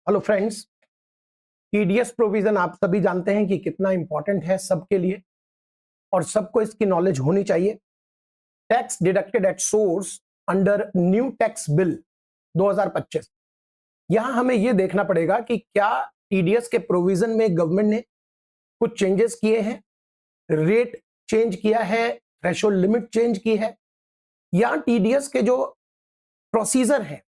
Hello friends, TDS provision आप सभी जानते हैं कि कितना इंपॉर्टेंट है सबके लिए और सबको इसकी नॉलेज होनी चाहिए। Tax deducted at source under new tax bill 2025। यहां हमें यह देखना पड़ेगा कि क्या टीडीएस के प्रोविजन में गवर्नमेंट ने कुछ चेंजेस किए हैं, रेट चेंज किया है, थ्रेशोल्ड लिमिट चेंज की है, या टीडीएस के जो प्रोसीजर है,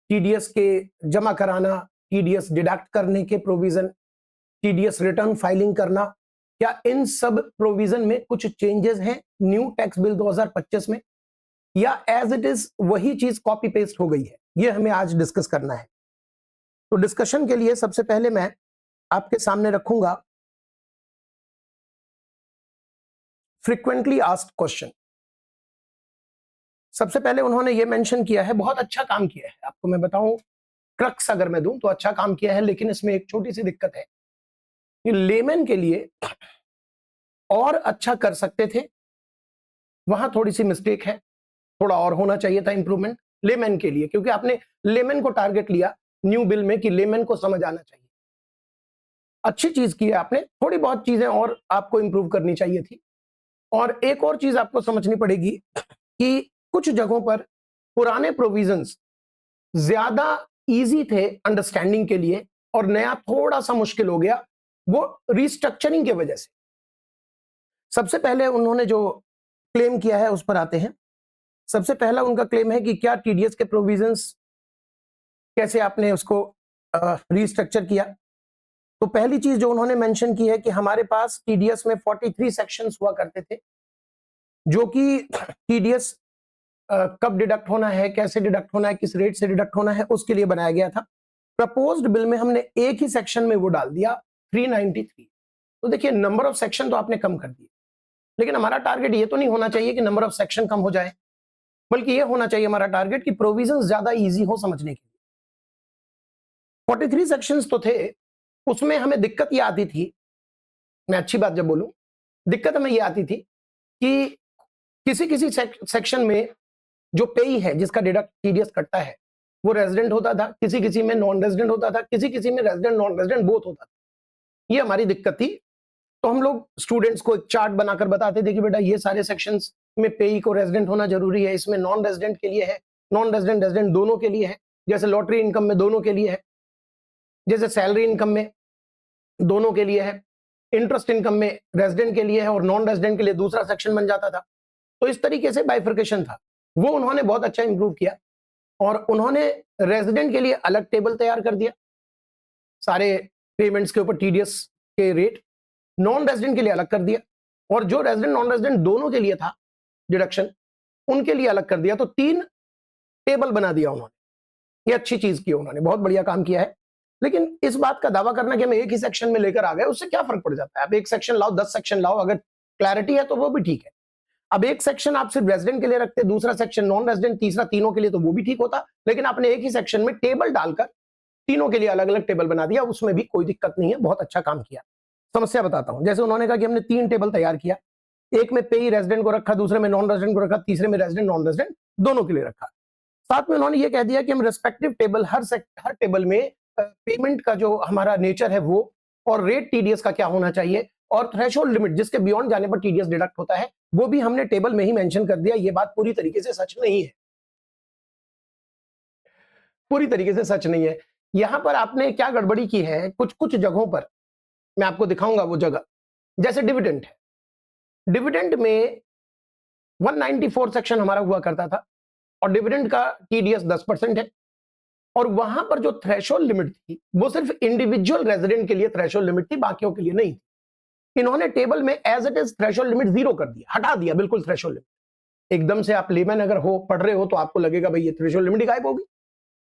टीडीएस के जमा कराना, टीडीएस डिडक्ट करने के प्रोविजन, टीडीएस रिटर्न फाइलिंग करना, क्या इन सब प्रोविजन में कुछ चेंजेस हैं न्यू टैक्स बिल 2025 में, या एज इट इज वही चीज कॉपी पेस्ट हो गई है? ये हमें आज डिस्कस करना है। तो डिस्कशन के लिए सबसे पहले मैं आपके सामने रखूंगा फ्रीक्वेंटली आस्क्ड क्वेश्चन। सबसे पहले उन्होंने ये मेंशन किया है, बहुत अच्छा काम किया है, आपको मैं बताऊं, क्रक्स अगर मैं दूं तो अच्छा काम किया है, लेकिन इसमें एक छोटी सी दिक्कत है। ये लेमैन के लिए और अच्छा कर सकते थे, वहां थोड़ी सी मिस्टेक है, थोड़ा और होना चाहिए था इंप्रूवमेंट लेमैन के लिए, क्योंकि आपने लेमैन को टारगेट लिया न्यू बिल में कि लेमैन को समझ आना चाहिए। अच्छी चीज की है आपने, थोड़ी बहुत चीजें और आपको इंप्रूव करनी चाहिए थी। और एक और चीज आपको समझनी पड़ेगी कि कुछ जगहों पर पुराने प्रोविजंस ज्यादा इजी थे अंडरस्टैंडिंग के लिए और नया थोड़ा सा मुश्किल हो गया, वो रिस्ट्रक्चरिंग की वजह से। सबसे पहले उन्होंने जो क्लेम किया है उस पर आते हैं। सबसे पहला उनका क्लेम है कि क्या टीडीएस के प्रोविजंस कैसे आपने उसको रिस्ट्रक्चर किया। तो पहली चीज जो उन्होंने मेंशन की है कि हमारे पास टीडीएस में 43 सेक्शंस हुआ करते थे, जो कि टीडीएस कब डिडक्ट होना है, कैसे डिडक्ट होना है, किस रेट से डिडक्ट होना है, उसके लिए बनाया गया था। प्रपोज्ड बिल में हमने एक ही सेक्शन में वो डाल दिया 393। तो देखिए, नंबर ऑफ सेक्शन तो आपने कम कर दिए, लेकिन हमारा टारगेट ये तो नहीं होना चाहिए कि नंबर ऑफ सेक्शन कम हो जाए, बल्कि ये होना चाहिए हमारा टारगेट कि प्रोविजंस ज्यादा इजी हो समझने के लिए। 43 सेक्शंस तो थे, उसमें हमें दिक्कत ये आती थी, मैं अच्छी बात जब बोलूं, दिक्कत हमें ये आती थी कि किसी किसी सेक्शन में जो पेई है, जिसका डिडक्ट टीडीएस कटता है, वो रेजिडेंट होता था, किसी किसी में नॉन रेजिडेंट होता था, किसी किसी में रेजिडेंट नॉन रेजिडेंट बोथ होता था। ये हमारी दिक्कत थी। तो हम लोग स्टूडेंट्स को एक चार्ट बनाकर बताते थे कि बेटा ये सारे सेक्शंस में पेई को रेजिडेंट होना जरूरी है, इसमें नॉन रेजिडेंट के लिए है, नॉन रेजिडेंट रेजिडेंट दोनों के लिए है, जैसे लॉटरी इनकम में दोनों के लिए है, जैसे सैलरी इनकम में दोनों के लिए है, इंटरेस्ट इनकम में रेजिडेंट के लिए है और नॉन रेजिडेंट के लिए दूसरा सेक्शन बन जाता था। तो इस तरीके से बाइफर्केशन था, वो उन्होंने बहुत अच्छा इंप्रूव किया और उन्होंने रेजिडेंट के लिए अलग टेबल तैयार कर दिया, सारे पेमेंट्स के ऊपर टीडीएस के रेट, नॉन रेजिडेंट के लिए अलग कर दिया, और जो रेजिडेंट नॉन रेजिडेंट दोनों के लिए था डिडक्शन, उनके लिए अलग कर दिया। तो 3 टेबल बना दिया उन्होंने। ये अच्छी चीज की उन्होंने, बहुत बढ़िया काम किया है। लेकिन इस बात का दावा करना कि हम एक ही सेक्शन में लेकर आ गए, उससे क्या फर्क पड़ जाता है? आप एक सेक्शन लाओ, 10 सेक्शन लाओ, अगर क्लैरिटी है तो वो भी ठीक है। अब एक सेक्शन आप सिर्फ रेजिडेंट के लिए रखते, दूसरा सेक्शन नॉन रेजिडेंट, तीसरा तीनों के लिए, तो वो भी ठीक होता। लेकिन आपने एक ही सेक्शन में टेबल डालकर तीनों के लिए अलग अलग टेबल बना दिया, उसमें भी कोई दिक्कत नहीं है, बहुत अच्छा काम किया। समस्या बताता हूं। जैसे उन्होंने कहा कि हमने 3 टेबल तैयार किया, एक में पेई रेजिडेंट को रखा, दूसरे में नॉन रेजिडेंट को रखा, तीसरे में रेजिडेंट नॉन रेजिडेंट दोनों के लिए रखा। साथ में उन्होंने ये कह दिया कि हम रेस्पेक्टिव टेबल, हर टेबल में पेमेंट का जो हमारा नेचर है वो, और रेट टीडीएस का क्या होना चाहिए, और थ्रेशोल्ड लिमिट जिसके बियॉन्ड जाने पर टीडीएस डिडक्ट होता है, वो भी हमने टेबल में ही मेंशन कर दिया। ये बात पूरी तरीके से सच नहीं है, पूरी तरीके से सच नहीं है। यहां पर आपने क्या गड़बड़ी की है, कुछ कुछ जगहों पर मैं आपको दिखाऊंगा वो जगह। जैसे डिविडेंड है, डिविडेंड में 194 सेक्शन हमारा हुआ करता था और डिविडेंड का टीडीएस 10% है, और वहां पर जो थ्रेशोल्ड लिमिट थी वो सिर्फ इंडिविजुअल रेजिडेंट के लिए थ्रेशोल्ड लिमिट थी, बाकियों के लिए नहीं थी। इन्होंने टेबल में as it is threshold limit 0 कर दिया, हटा दिया बिल्कुल थ्रेशोल्ड लिमिट। एकदम से आप लेमैन अगर हो, पढ़ रहे हो, तो आपको लगेगा भाई ये थ्रेशोल्ड लिमिट गायब होगी।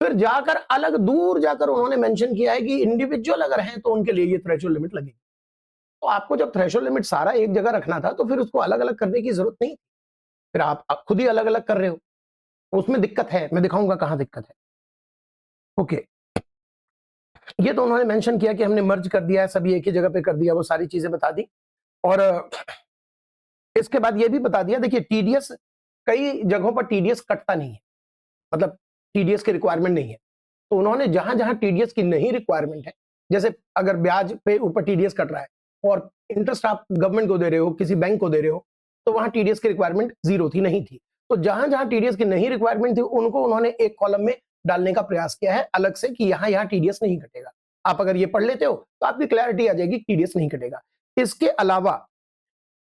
फिर जाकर अलग दूर जाकर उन्होंने मेंशन किया है कि इंडिविजुअल अगर हैं तो उनके लिए ये थ्रेशोल्ड लिमिट लगेगी। तो आपको जब थ्रेशोल्ड लिमिट सारा एक जगह रखना था तो फिर उसको अलग अलग करने की जरूरत नहीं, फिर आप खुद ही अलग अलग कर रहे हो, उसमें दिक्कत है। मैं दिखाऊंगा कहां दिक्कत है। ओके, ये तो उन्होंने मेंशन किया कि हमने मर्ज कर दिया है, सभी एक ही जगह पे कर दिया, वो सारी चीजें बता दी। और इसके बाद ये भी बता दिया, देखिए टीडीएस, कई जगहों पर टीडीएस कटता नहीं है, मतलब टीडीएस की रिक्वायरमेंट नहीं है, तो उन्होंने जहां जहां टीडीएस की नहीं रिक्वायरमेंट है, जैसे अगर ब्याज पे ऊपर टीडीएस कट रहा है और इंटरेस्ट आप गवर्नमेंट को दे रहे हो, किसी बैंक को दे रहे हो, तो वहां टीडीएस की रिक्वायरमेंट जीरो थी, नहीं थी। तो जहां जहां टीडीएस की नहीं रिक्वायरमेंट थी उनको उन्होंने एक कॉलम में डालने का प्रयास किया है अलग से कि यहां यहां टीडीएस नहीं कटेगा। आप अगर ये पढ़ लेते हो तो आपकी क्लैरिटी आ जाएगी, टीडीएस नहीं कटेगा। इसके अलावा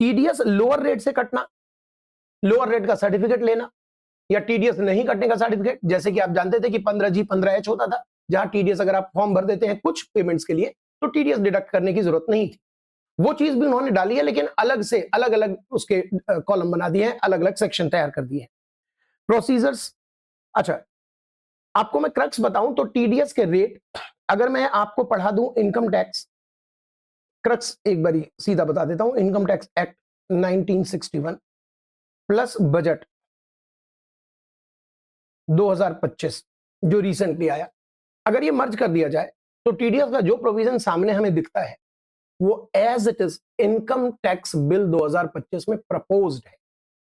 टीडीएस लोअर रेट से कटना, लोअर रेट का सर्टिफिकेट लेना, या टीडीएस नहीं कटने का सर्टिफिकेट, जैसे कि आप जानते थे कि 15G 15H होता था, जहां टीडीएस अगर आप फॉर्म भर देते हैं कुछ पेमेंट्स के लिए तो टीडीएस डिडक्ट करने की जरूरत नहीं थी। वो चीज भी उन्होंने डाली है, लेकिन अलग से अलग अलग उसके कॉलम बना दिए हैं, अलग अलग सेक्शन तैयार कर दिए हैं। प्रोसीजर्स, अच्छा आपको मैं क्रक्स बताऊं तो टीडीएस के रेट, अगर मैं आपको पढ़ा दूं इनकम टैक्स, क्रक्स एक बारी सीधा बता देता हूं, income tax act 1961 plus budget 2025 जो रिसेंटली आया, अगर ये मर्ज कर दिया जाए तो टीडीएस का जो प्रोविजन सामने हमें दिखता है वो as it is income tax bill 2025 में प्रपोज्ड है,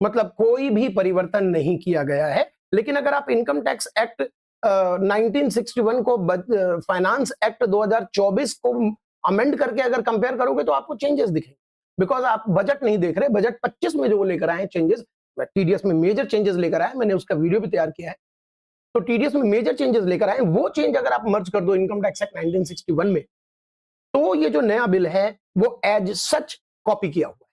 मतलब कोई भी परिवर्तन नहीं किया गया है। लेकिन अगर आप इनकम टैक्स एक्ट 1961 को फाइनेंस एक्ट 2024 को अमेंड करके अगर कंपेयर करोगे तो आपको चेंजेस दिखेंगे, बिकॉज आप बजट नहीं देख रहे। बजट 25 में जो वो लेकर आए चेंजेस, टीडीएस में मेजर चेंजेस लेकर आए, मैंने उसका वीडियो भी तैयार किया है। तो टीडीएस में मेजर चेंजेस लेकर आए, वो चेंज अगर आप मर्ज कर दो इनकम टैक्स एक्ट 1961 में, तो ये जो नया बिल है वो एज सच कॉपी किया हुआ है,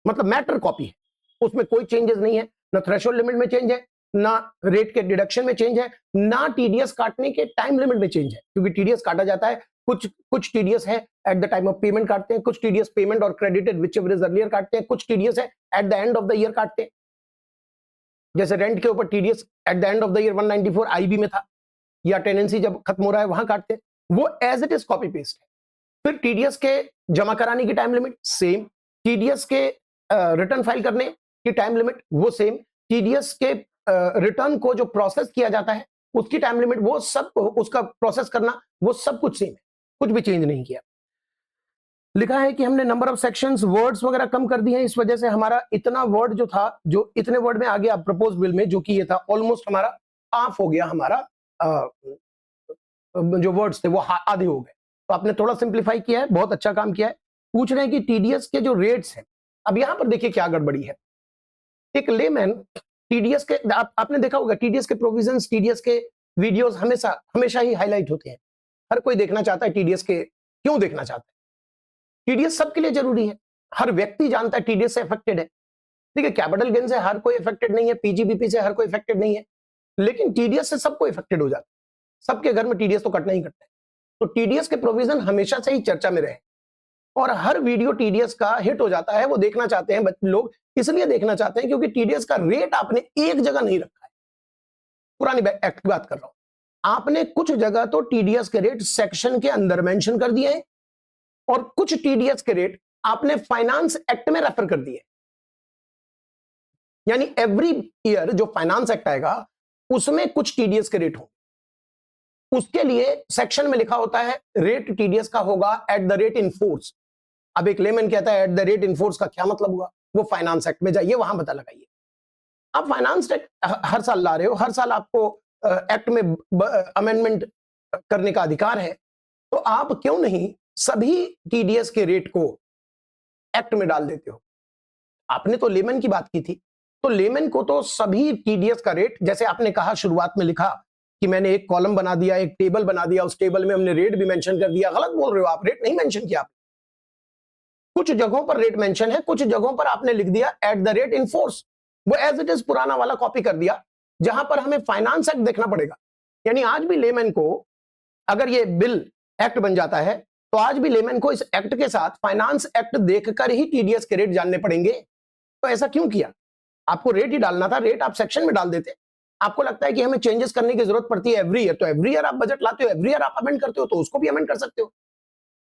मतलब मैटर कॉपी है, उसमें कोई चेंजेस नहीं है, ना थ्रेशोल्ड लिमिट में चेंज है, ना रेट के डिडक्शन में चेंज है, ना टीडीएस काटने के टाइम लिमिट में चेंज है, क्योंकि टीडीएस काटा जाता है, कुछ टीडीएस है at the time of payment काटते हैं, कुछ टीडीएस पेमेंट और क्रेडिटेड व्हिचएवर इज अर्लियर काटते हैं, कुछ टीडीएस है at the end of the year काटते हैं। जैसे रेंट के ऊपर TDS at the end of the year 194 IB में था, या टेनेंसी जब खत्म हो रहा है वहां काटते हैं, वो as it is copy paste है। फिर टीडीएस के जमा कराने की टाइम लिमिट सेम, टीडीएस के रिटर्न फाइल करने की टाइम लिमिट वो सेम, टीडीएस के रिटर्न को जो प्रोसेस किया जाता है उसकी टाइम लिमिट, वो सब उसका प्रोसेस करना वो सब कुछ सेम है, कुछ भी चेंज नहीं किया। लिखा है कि हमने नंबर ऑफ सेक्शंस वर्ड्स वगैरह कम कर दिए हैं, इस वजह से हमारा इतना वर्ड जो था, जो इतने वर्ड में आ गया प्रपोज बिल में, जो कि ये था ऑलमोस्ट हमारा हाफ हो गया, हमारा जो वर्ड्स थे वो आधे हो गए। तो आपने थोड़ा सिंप्लीफाई किया है, बहुत अच्छा काम किया है। पूछ रहे हैं कि टीडीएस के जो रेट्स हैं, अब यहां पर देखिए क्या गड़बड़ी है। एक लेमैन टीडीएस के आपने देखा होगा, टीडीएस के प्रोविजंस, टीडीएस के वीडियोस हमेशा ही हाईलाइट होते हैं। हर कोई देखना चाहता है टीडीएस के, क्यों देखना चाहता है? टीडीएस सबके लिए जरूरी है, हर व्यक्ति जानता है टीडीएस से अफेक्टेड है। ठीक है, कैपिटल गेन से हर कोई अफेक्टेड नहीं है, पीजीबीपी से हर कोई अफेक्टेड नहीं है, लेकिन टीडीएस से सबको अफेक्टेड हो जाता है। सबके घर में टीडीएस तो कटना ही कटना है। तो टीडीएस के प्रोविजन हमेशा से ही चर्चा में रहे, और हर वीडियो टीडीएस का हिट हो जाता है। वो देखना चाहते हैं लोग, इसलिए देखना चाहते हैं क्योंकि टीडीएस का रेट आपने एक जगह नहीं रखा है। पुरानी एक्ट की बात कर रहा हूं, आपने कुछ जगह तो टीडीएस के रेट सेक्शन के अंदर मेंशन कर दिए हैं, और कुछ टीडीएस के रेट आपने फाइनेंस एक्ट में रेफर कर दिए। यानी एवरी ईयर जो फाइनेंस एक्ट आएगा उसमें कुछ टीडीएस के रेट हो, उसके लिए सेक्शन में लिखा होता है रेट टीडीएस का होगा at the rate in force. अब एक लेमन कहता है at the rate in force का क्या मतलब हुआ? वो फाइनेंस एक्ट में जाइए, वहां पता लगाइए। आप फाइनेंस एक्ट हर साल ला रहे हो, हर साल आपको एक्ट में अमेंडमेंट करने का अधिकार है, तो आप क्यों नहीं सभी टीडीएस के रेट को एक्ट में डाल देते हो? आपने तो लेमन की बात की थी, तो लेमन को तो सभी टीडीएस का रेट, जैसे आपने कहा शुरुआत में लिखा कि मैंने एक कॉलम बना दिया, एक टेबल बना दिया, उस टेबल में हमने रेट भी मेंशन कर दिया। गलत बोल रहे हो आप, रेट नहीं मेंशन किया। कुछ जगहों पर रेट मेंशन है, कुछ जगहों पर आपने लिख दिया at the rate in force, वो एज इट इज पुराना वाला कॉपी कर दिया, जहां पर हमें फाइनेंस एक्ट देखना पड़ेगा। यानी आज भी लेमन को, अगर ये बिल एक्ट बन जाता है, तो आज भी लेमन को इस एक्ट के साथ फाइनेंस एक्ट देखकर ही टीडीएस के रेट जानने पड़ेंगे। तो ऐसा क्यों किया? आपको रेट ही डालना था, रेट आप सेक्शन में डाल देते। आपको लगता है कि हमें चेंजेस करने की जरूरत पड़ती है एवरी ईयर, तो एवरी ईयर आप बजट लाते हो, एवरी ईयर आप अमेंड करते हो, तो उसको भी अमेंड कर सकते हो,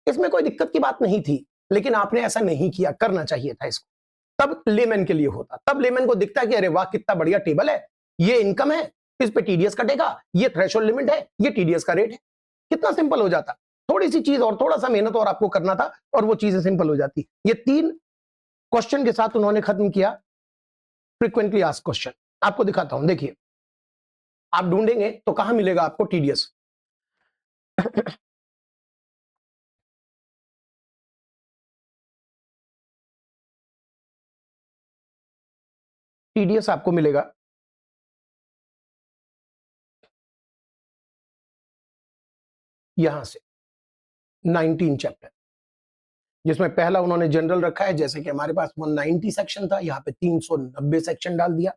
इसमें कोई दिक्कत की बात नहीं थी। लेकिन आपने ऐसा नहीं किया, करना चाहिए था इसको, तब लेमन के लिए होता, तब लेमन को दिखता कि अरे वाह कितना बढ़िया टेबल है, ये इनकम है, इस पे टीडीएस कटेगा, ये थ्रेशोल्ड लिमिट है, ये टीडीएस का रेट है। कितना सिंपल हो जाता। थोड़ी सी चीज और, थोड़ा सा मेहनत और आपको करना था, और वो चीजें सिंपल हो जाती। ये 3 क्वेश्चन के साथ उन्होंने खत्म किया फ्रीक्वेंटली आस्क्ड क्वेश्चन। आपको दिखाता हूं, देखिए, आप ढूंढेंगे तो कहां मिलेगा आपको टीडीएस। टीडीएस आपको मिलेगा यहां से 19 चैप्टर, जिसमें पहला उन्होंने जनरल रखा है, जैसे कि हमारे पास 190 सेक्शन था, यहाँ पे 390 सेक्शन डाल दिया।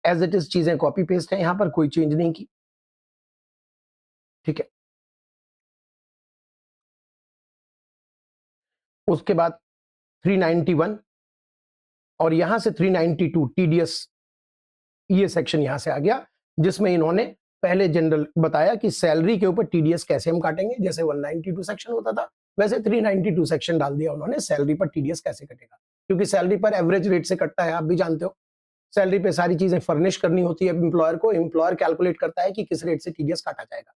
एज इट इज चीजें कॉपी पेस्ट है, यहां पर कोई चेंज नहीं की, ठीक है। उसके बाद 391 और यहां से 392 टीडीएस, ये सेक्शन यहां से आ गया, जिसमें इन्होंने पहले जनरल बताया कि सैलरी के ऊपर टीडीएस कैसे हम काटेंगे। जैसे 192 सेक्शन होता था, वैसे 392 सेक्शन डाल दिया उन्होंने, सैलरी पर टीडीएस कैसे कटेगा, क्योंकि सैलरी पर एवरेज रेट से कटता है, आप भी जानते हो। सैलरी पे सारी चीजें फर्निश करनी होती है एम्प्लॉयर को, एम्प्लॉयर कैलकुलेट करता है कि किस रेट से टीडीएस काटा जाएगा।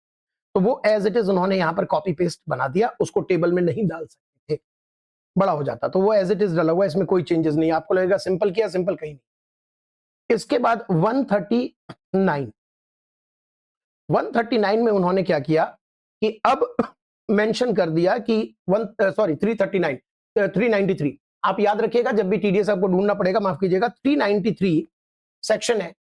तो वो एज इट इज उन्होंने यहाँ पर कॉपी पेस्ट बना दिया, उसको टेबल में नहीं डाल सकते थे, बड़ा हो जाता, तो वो एज इट इज डाला हुआ, इसमें कोई चेंजेस नहीं। आपको लगेगा सिंपल किया, सिंपल कहीं नहीं। इसके बाद 139 में उन्होंने क्या किया कि अब मेंशन कर दिया कि 393, आप याद रखिएगा जब भी टीडीएस आपको ढूंढना पड़ेगा, माफ कीजिएगा, 393 सेक्शन है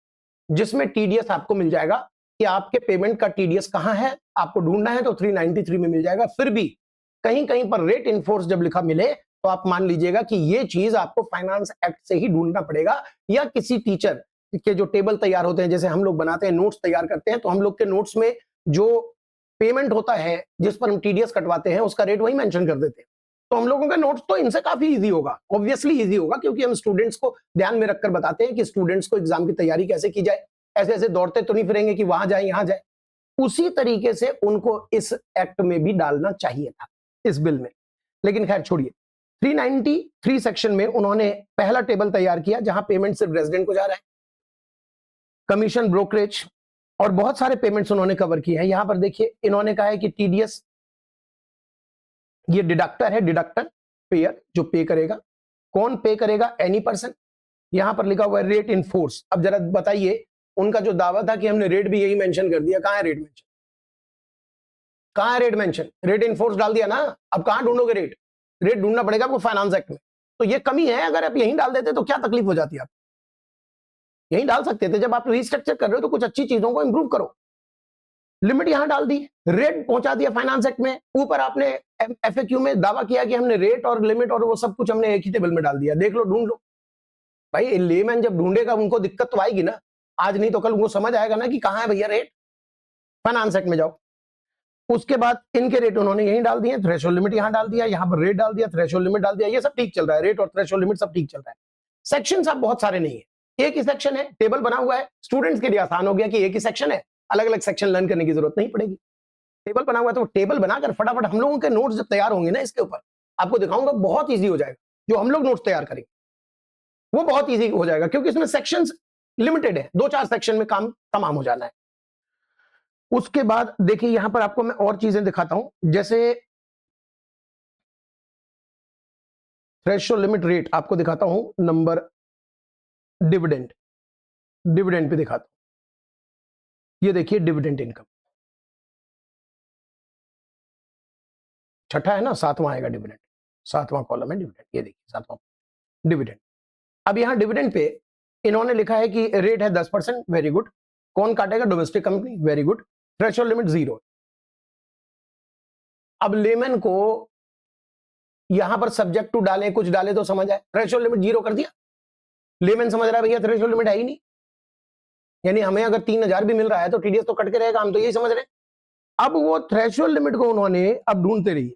जिसमें टीडीएस आपको मिल जाएगा कि आपके पेमेंट का टीडीएस कहां है, आपको ढूंढना है तो 393 में मिल जाएगा। फिर भी कहीं कहीं पर रेट इनफोर्स जब लिखा मिले तो आप मान लीजिएगा कि ये चीज आपको फाइनेंस एक्ट से ही ढूंढना पड़ेगा, या किसी टीचर के जो टेबल तैयार होते हैं, जैसे हम लोग बनाते हैं नोट्स तैयार करते हैं, तो हम लोग के नोट्स में जो पेमेंट होता है जिस पर हम टीडीएस कटवाते हैं उसका रेट वही मेंशन कर देते हैं। तो हम लोगों का नोट्स तो इनसे काफी इजी होगा, ऑब्वियसली इजी होगा, क्योंकि हम स्टूडेंट्स को ध्यान में रखकर बताते हैं कि स्टूडेंट्स को एग्जाम की तैयारी कैसे की जाए, ऐसे ऐसे दौड़ते तो नहीं फिरेंगे कि वहां जाए यहां जाए। उसी तरीके से उनको इस एक्ट में भी डालना चाहिए था, इस बिल में। लेकिन खैर छोड़िए, 393 सेक्शन में उन्होंने पहला टेबल तैयार किया जहां पेमेंट सिर्फ रेजिडेंट को जा रहा है, कमीशन, ब्रोकरेज और बहुत सारे पेमेंट्स उन्होंने कवर किए हैं। यहां पर देखिए इन्होंने कहा है कि टीडीएस ये डिडक्टर है, डिडक्टर पेयर जो पे करेगा। कौन पे करेगा? Any person. यहां पर लिखा हुआ है रेट इन फोर्स। अब जरा बताइए, उनका जो दावा था कि हमने रेट भी यही मेंशन कर दिया, कहां है रेट मेंशन? कहां है rate mention? Rate in force डाल दिया ना, अब कहां ढूंढोगे रेट? रेट ढूंढना पड़ेगा आपको फाइनेंस एक्ट में। तो ये कमी है, अगर आप यहीं डाल देते तो क्या तकलीफ हो जाती है? आप यहीं डाल सकते थे, जब आप रिस्ट्रक्चर कर रहे हो तो कुछ अच्छी चीजों को इंप्रूव करो। लिमिट यहां डाल दी, रेट पहुंचा दिया फाइनेंस एक्ट में, ऊपर आपने एफएक्यू में दावा किया कि हमने रेट और लिमिट और वो सब कुछ हमने एक ही टेबल में डाल दिया। देख लो, ढूंढ लो। भाई लेमैन जब ढूंढेगा उनको दिक्कत तो आएगी ना, आज नहीं तो कल उनको समझ आएगा ना कि कहां है भैया रेट, फाइनेंस एक्ट में जाओ। उसके बाद इनके रेट उन्होंने यहीं डाल दिए, थ्रेशोल्ड लिमिट यहां डाल दिया, यहां पर रेट डाल दिया, थ्रेशोल्ड लिमिट डाल दिया, ये सब ठीक चल रहा है, रेट और थ्रेशोल्ड लिमिट सब ठीक चल रहा है। सेक्शंस आप बहुत सारे नहीं है, एक ही सेक्शन है, टेबल बना हुआ है, स्टूडेंट्स के लिए आसान हो गया कि एक ही सेक्शन है, अलग अलग सेक्शन लर्न करने की जरूरत नहीं पड़ेगी। टेबल बना हुआ है तो टेबल बनाकर फटाफट हम लोगों के नोट्स जब तैयार होंगे ना इसके ऊपर, आपको दिखाऊंगा, बहुत ईजी हो जाएगा। जो हम लोग नोट्स तैयार करेंगे वो बहुत ईजी हो जाएगा, क्योंकि इसमें सेक्शंस लिमिटेड है, 2-4 सेक्शन में काम तमाम हो जाना है। उसके बाद देखिए यहां पर आपको मैं और चीजें दिखाता हूं, जैसे थ्रेशोल्ड लिमिट रेट आपको दिखाता हूं, नंबर डिविडेंड, डिविडेंड पे दिखाता हूं। ये देखिए डिविडेंड इनकम, छठा है ना, 7वां आएगा डिविडेंड, 7वां कॉलम है डिविडेंड, ये देखिए 7वां डिविडेंड। अब यहां डिविडेंड पे इन्होंने लिखा है कि रेट है 10%, वेरी गुड। कौन काटेगा? Domestic company, very good. Threshold limit 0। अब लेमन को यहां पर सब्जेक्ट टू डालें, कुछ डाले तो समझ आए, थ्रेशोल्ड लिमिट 0 कर दिया। लेमन समझ रहा है भैया थ्रेशोल्ड लिमिट है ही नहीं, यानी हमें अगर 3000 भी मिल रहा है तो टीडीएस तो कट के रहेगा, हम तो यही समझ रहे हैं। अब वो थ्रेशोल्ड लिमिट को उन्होंने, अब ढूंढते रहिए,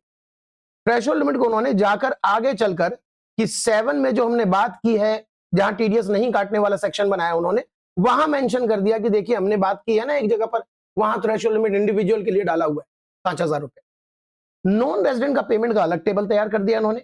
थ्रेशोल्ड लिमिट को उन्होंने जाकर आगे चलकर कि 7 में जो हमने बात की है, जहां टीडीएस नहीं काटने वाला सेक्शन बनाया उन्होंने, वहां मेंशन कर दिया कि देखिए हमने बात की है ना एक जगह पर, वहां थ्रेशोल्ड लिमिट इंडिविजुअल के लिए डाला हुआ है 5000 रुपए। नॉन रेजिडेंट का पेमेंट का अलग टेबल तैयार कर दिया उन्होंने।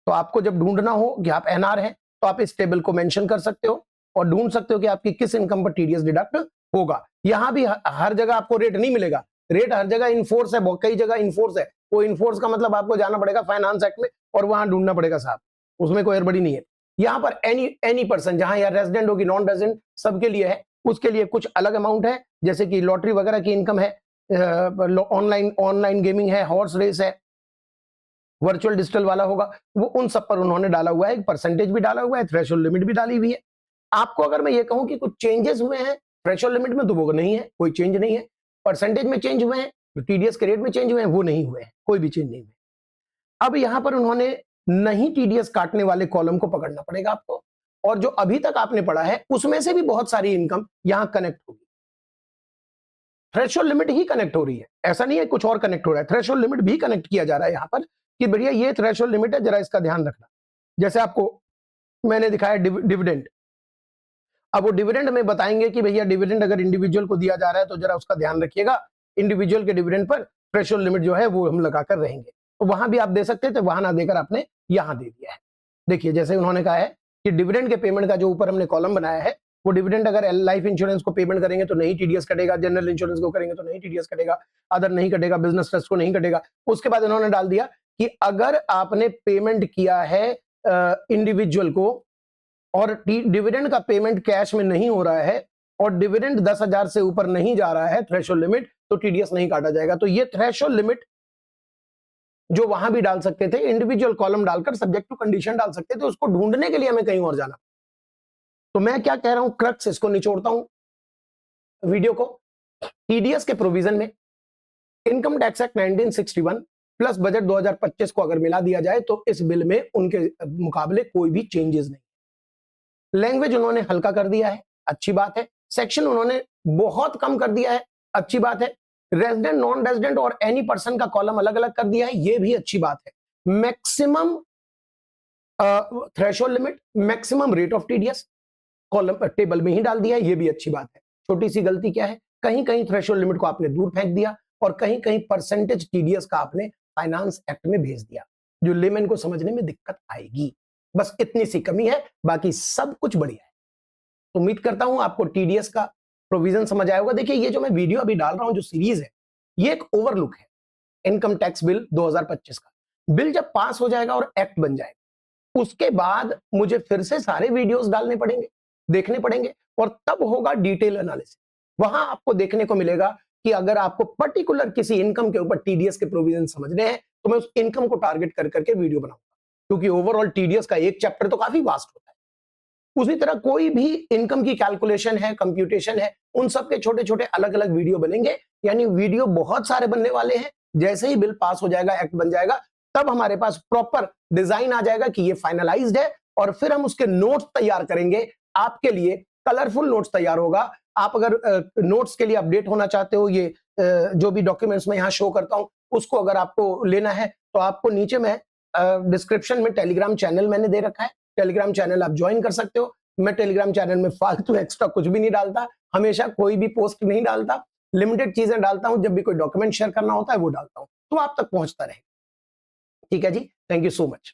तो आपको जब ढूंढना हो कि आप एनआर हैं तो आप इस टेबल को मेंशन कर सकते हो और ढूंढ सकते हो कि आपकी किस इनकम पर टीडीएस डिडक्ट होगा। यहां भी हर जगह आपको रेट नहीं मिलेगा, रेट हर जगह इनफोर्स है, कई जगह इनफोर्स है। वो इनफोर्स का मतलब आपको जाना पड़ेगा फाइनेंस एक्ट में और वहां ढूंढना पड़ेगा साहब, उसमें कोई हड़बड़ी नहीं है। यहां पर एनी पर्सन, जहां यार रेजिडेंट होगी नॉन रेजिडेंट सबके लिए है, उसके लिए कुछ अलग अमाउंट है, जैसे कि लॉटरी वगैरह की इनकम है, ऑनलाइन गेमिंग है, हॉर्स रेस है, वर्चुअल डिजिटल वाला होगा, वो उन सब पर उन्होंने डाला हुआ है, एक परसेंटेज भी डाला हुआ है, थ्रेशोल्ड लिमिट भी डाली हुई है। आपको अगर मैं ये कहूं कि कुछ चेंजेस हुए हैं थ्रेशोल्ड लिमिट में, तो वो नहीं है, कोई चेंज नहीं है। परसेंटेज में चेंज हुए हैं, जो टीडीएस के रेट में चेंज हुए हैं वो नहीं हुए हैं, कोई भी चेंज नहीं हुए। अब यहां पर उन्होंने नहीं टीडीएस काटने वाले कॉलम को पकड़ना पड़ेगा आपको, और जो अभी तक आपने पढ़ा है उसमें से भी बहुत सारी इनकम यहां कनेक्ट होगी। थ्रेशोल्ड लिमिट ही कनेक्ट हो रही है, ऐसा नहीं है कुछ और कनेक्ट हो रहा है, थ्रेशोल्ड लिमिट भी कनेक्ट किया जा रहा है यहां पर कि भैया ये थ्रेशोल्ड लिमिट है, जरा इसका ध्यान रखना। जैसे आपको मैंने दिखाया डिविडेंड, अब वो डिविडेंड में बताएंगे कि भैया डिविडेंड अगर इंडिविजुअल को दिया जा रहा है तो जरा उसका ध्यान रखिएगा, इंडिविजुअल के डिविडेंड पर थ्रेशोल्ड लिमिट जो है वो हम लगाकर रहेंगे। तो वहां भी आप दे सकते थे, वहां ना देकर आपने यहां दे दिया है। देखिए जैसे उन्होंने कहा है कि डिविडेंड के पेमेंट का जो ऊपर हमने कॉलम बनाया है, वो डिविडेंड अगर लाइफ इंश्योरेंस को पेमेंट करेंगे तो नहीं टीडीएस कटेगा, जनरल इंश्योरेंस को करेंगे तो नहीं टीडीएस कटेगा, अदर नहीं कटेगा, बिजनेस ट्रस्ट को नहीं कटेगा। उसके बाद इन्होंने डाल दिया कि अगर आपने पेमेंट किया है इंडिविजुअल को और डिविडेंड का पेमेंट कैश में नहीं हो रहा है और डिविडेंड 10,000 से ऊपर नहीं जा रहा है थ्रेशोल्ड लिमिट, तो टीडीएस नहीं काटा जाएगा। तो ये थ्रेशोल्ड लिमिट जो वहां भी डाल सकते थे, इंडिविजुअल कॉलम डालकर सब्जेक्ट टू कंडीशन डाल सकते थे, उसको ढूंढने के लिए हमें कहीं और जाना। तो मैं क्या कह रहा हूं, क्रक्स इसको निचोड़ता हूं वीडियो को। टीडीएस के प्रोविजन में income tax act 1961 plus budget 2025 को अगर मिला दिया जाए तो इस बिल में उनके मुकाबले कोई भी चेंजेस नहीं। लैंग्वेज उन्होंने हल्का कर दिया है, अच्छी बात है। सेक्शन उन्होंने बहुत कम कर दिया है, अच्छी बात है। रेजिडेंट, नॉन रेजिडेंट और एनी पर्सन का कॉलम अलग अलग कर दिया है, यह भी अच्छी बात है। Maximum threshold limit, maximum rate of TDS column table में ही डाल दिया है, यह भी अच्छी बात है। छोटी सी गलती क्या है, कहीं कहीं थ्रेशोल्ड लिमिट को आपने दूर फेंक दिया और कहीं कहीं परसेंटेज टीडीएस का आपने फाइनेंस एक्ट में भेज दिया, जो लेमैन को समझने में दिक्कत आएगी। बस इतनी सी कमी है, बाकी सब कुछ बढ़िया है। उम्मीद करता हूं आपको टीडीएस का प्रोविजन समझ आया होगा। देखिए ये जो मैं वीडियो अभी डाल रहा हूं, जो सीरीज है, ये एक ओवरलुक है इनकम टैक्स बिल 2025 का। बिल जब पास हो जाएगा और एक्ट बन जाएगा, उसके बाद मुझे फिर से सारे वीडियोस डालने पड़ेंगे, देखने पड़ेंगे, और तब होगा डिटेल एनालिसिस। वहां आपको देखने को मिलेगा कि अगर आपको पर्टिकुलर किसी इनकम के ऊपर टीडीएस के प्रोविजन समझने हैं तो मैं उस इनकम को टारगेट कर करके वीडियो बनाऊंगा, क्योंकि ओवरऑल टीडीएस का एक चैप्टर तो काफी वास्ट होता है। उसी तरह कोई भी इनकम की कैलकुलेशन है, कंप्यूटेशन है, उन सब के छोटे छोटे अलग अलग वीडियो बनेंगे, यानी वीडियो बहुत सारे बनने वाले हैं। जैसे ही बिल पास हो जाएगा, एक्ट बन जाएगा, तब हमारे पास प्रॉपर डिजाइन आ जाएगा कि ये फाइनलाइज्ड है, और फिर हम उसके नोट्स तैयार करेंगे आपके लिए। कलरफुल नोट्स तैयार होगा। आप अगर नोट्स के लिए अपडेट होना चाहते हो, ये जो भी डॉक्यूमेंट्स मैं यहाँ शो करता हूँ, उसको अगर आपको लेना है तो आपको नीचे में डिस्क्रिप्शन में टेलीग्राम चैनल मैंने दे रखा है, टेलीग्राम चैनल आप ज्वाइन कर सकते हो। मैं टेलीग्राम चैनल में फालतू एक्स्ट्रा कुछ भी नहीं डालता, हमेशा कोई भी पोस्ट नहीं डालता, लिमिटेड चीजें डालता हूं। जब भी कोई डॉक्यूमेंट शेयर करना होता है वो डालता हूं, तो आप तक पहुंचता रहे। ठीक है जी, थैंक यू सो मच।